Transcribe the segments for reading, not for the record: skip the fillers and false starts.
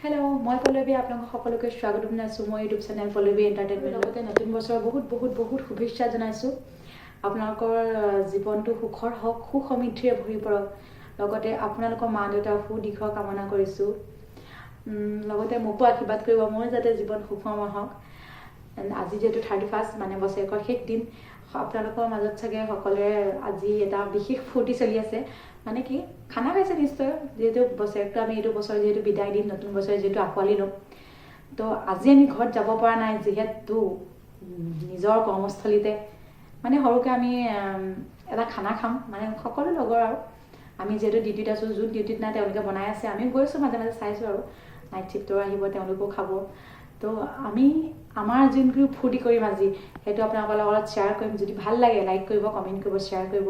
Hello' মই পল্লৱী আপোনালোক সকলোকে স্বাগতম জনাইছোঁ মই ইউটিউব চেনেল পল্লৱী এণ্টাৰটেইনমেণ্ট লগতে নতুন বছৰৰ বহুত শুভেচ্ছা জনাইছোঁ আপোনালোকৰ জীৱনটো সুখৰ হওক সুসমৃদ্ধিৰে ভৰি পৰক লগতে আপোনালোকৰ মা দেউতাৰ সুদীৰ্ঘ কামনা কৰিছোঁ লগতে মোকো আশীৰ্বাদ কৰিব মই যাতে জীৱন সুখময় হওক আজি যেহেতু 31 মানে বছৰেকৰ শেষ দিন আপোনালোকৰ মাজত চাগে সকলোৰে আজি এটা বিশেষ ফূৰ্তি চলি আছে মানে কি খানা খাইছে নিশ্চয় যেহেতু বছৰটো আমি এইটো বছৰ যেহেতু বিদায় দিম নতুন বছৰ যেহেতু আঁকোৱালি ল'ম তো আজি আমি ঘৰত যাব পৰা নাই যিহেতু নিজৰ কৰ্মস্থলীতে মানে সৰুকৈ আমি এটা খানা খাম মানে সকলো লগৰ আৰু আমি যেহেতু ডিউটিত আছোঁ যোন ডিউটিত নাই তেওঁলোকে বনাই আছে আমি গৈছোঁ মাজে মাজে চাইছোঁ আৰু নাইট শ্বিফ্টৰ আহিব তেওঁলোকেও খাব তো আমি আমাৰ যোনটো ফূৰ্তি কৰিম আজি সেইটো আপোনালোকৰ লগত শ্বেয়াৰ কৰিম যদি ভাল লাগে লাইক কৰিব কমেণ্ট কৰিব শ্বেয়াৰ কৰিব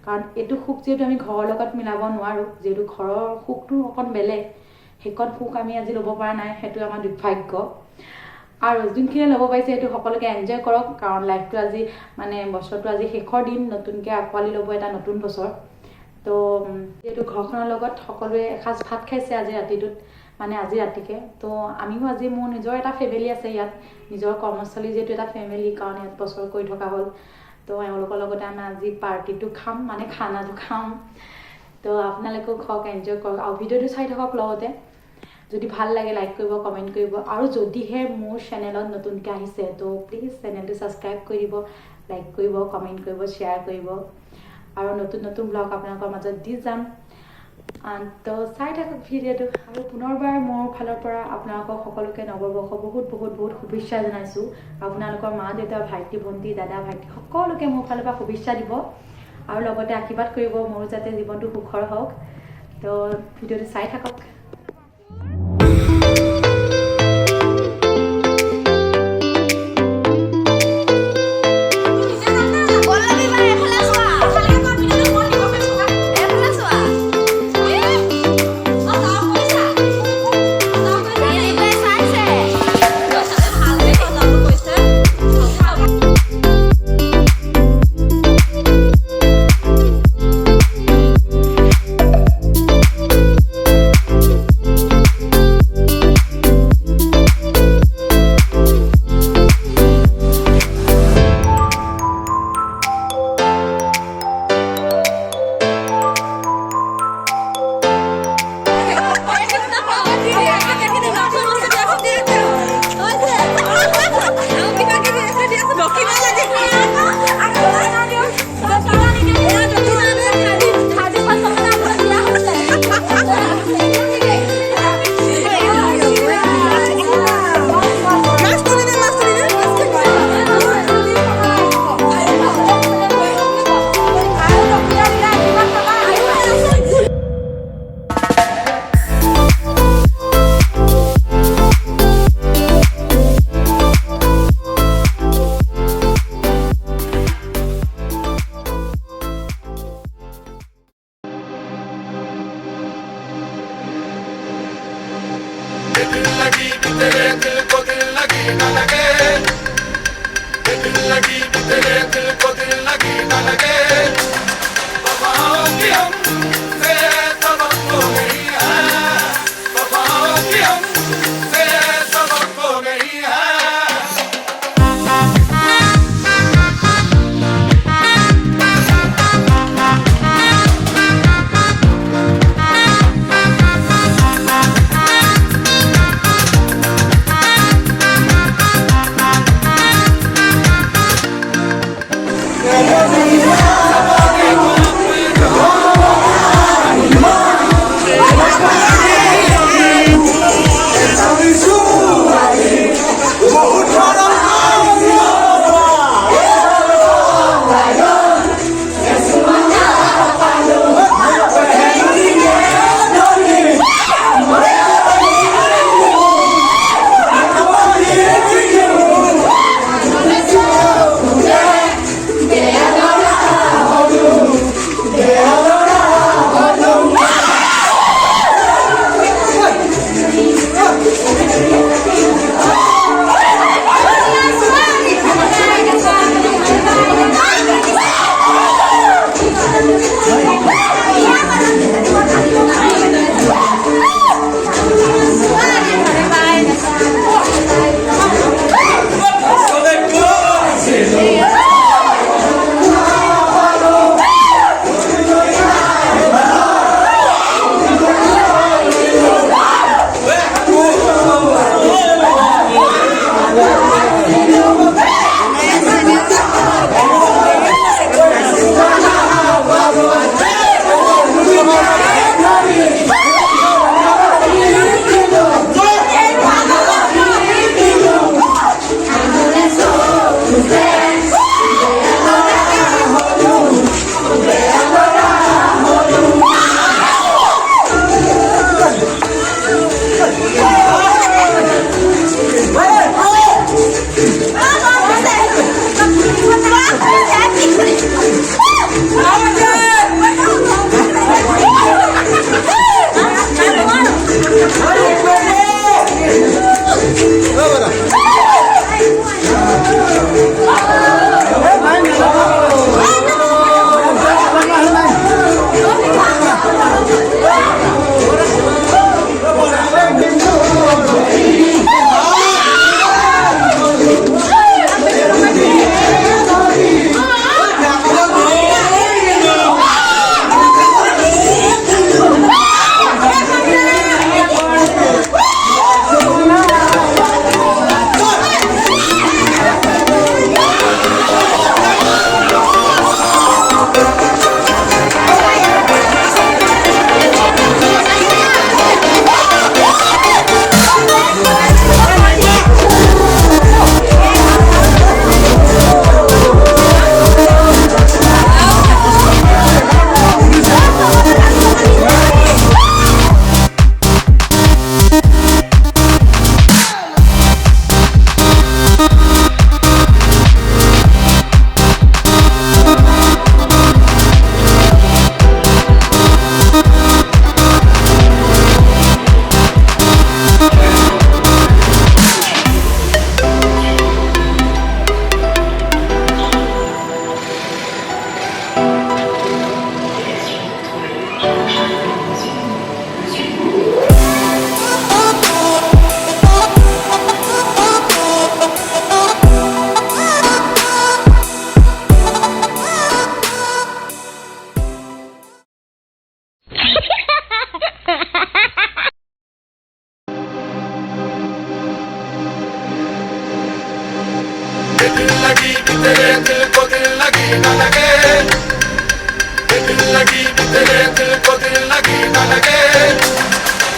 কাৰণ এইটো সুখ যিহেতু আমি ঘৰৰ লগত মিলাব নোৱাৰোঁ যিহেতু ঘৰৰ সুখটো অকণ বেলেগ সেইকণ সুখ আমি আজি ল'ব পৰা নাই সেইটো আমাৰ দুৰ্ভাগ্য আৰু যোনখিনি ল'ব পাৰিছে সেইটো সকলোকে এনজয় কৰক কাৰণ লাইফটো আজি মানে বছৰটো আজি শেষৰ দিন নতুনকৈ আঁকোৱালি ল'ব এটা নতুন বছৰ তো যিহেতু ঘৰখনৰ লগত সকলোৱে এসাঁজ ভাত খাইছে আজি ৰাতিটোত মানে আজি ৰাতিকে তো আমিও আজি মোৰ নিজৰ এটা ফেমিলি আছে ইয়াত নিজৰ কৰ্মস্থলী যিহেতু এটা ফেমিলি কাৰণ ইয়াত বছৰ কৰি থকা হ'ল তো এওঁলোকৰ লগতে আমি আজি পাৰ্টিটো খাম মানে খানাটো খাম তো আপোনালোকেও খাওক এনজয় কৰক আৰু ভিডিঅ'টো চাই থাকক লগতে যদি ভাল লাগে লাইক কৰিব কমেণ্ট কৰিব আৰু যদিহে মোৰ চেনেলত নতুনকৈ আহিছে তো প্লিজ চেনেলটো ছাবস্ক্ৰাইব কৰি দিব লাইক কৰিব কমেণ্ট কৰিব শ্বেয়াৰ কৰিব আৰু নতুন ব্লগ আপোনালোকৰ মাজত দি যাম তো চাই থাকক ভিডিঅ'টো আৰু পুনৰবাৰ মোৰ ফালৰ পৰা আপোনালোকক সকলোকে নৱবৰ্ষ বহুত শুভেচ্ছা জনাইছোঁ আপোনালোকৰ মা দেউতা ভাইটি ভণ্টি দাদা ভাইটি সকলোকে মোৰ ফালৰ পৰা শুভেচ্ছা দিব আৰু লগতে আশীৰ্বাদ কৰিব মোৰ যাতে জীৱনটো সুখৰ হওক তো ভিডিঅ'টো চাই থাকক तेरे दिल को दिल लगी न लगे दिल लगी तेरे दिल को दिल लगी न लगे वफाओं की हमसे सबक तो नहीं है वफाओं की हमसे सबक तो नहीं है तेरे दिल को दिल लगी न लगे, ये दिल लगी भी तेरे दिल को दिल लगी न लगे।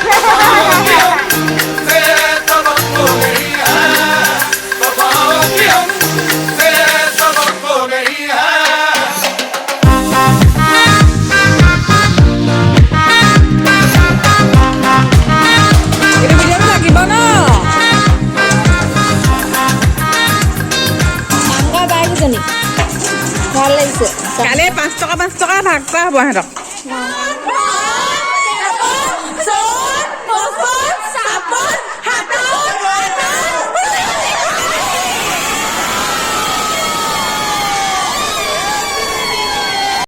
वफाओं की हमसे सबक हो गई है, वफाओं की हमसे सबक हो गई है। এইটো ভিডিঅ'টো লাগিব ন ডাঙৰ বাইকজনী ভাল লাগিছে কালি 5 টকা ভাগ কৰা হ'ব সিহঁতক অ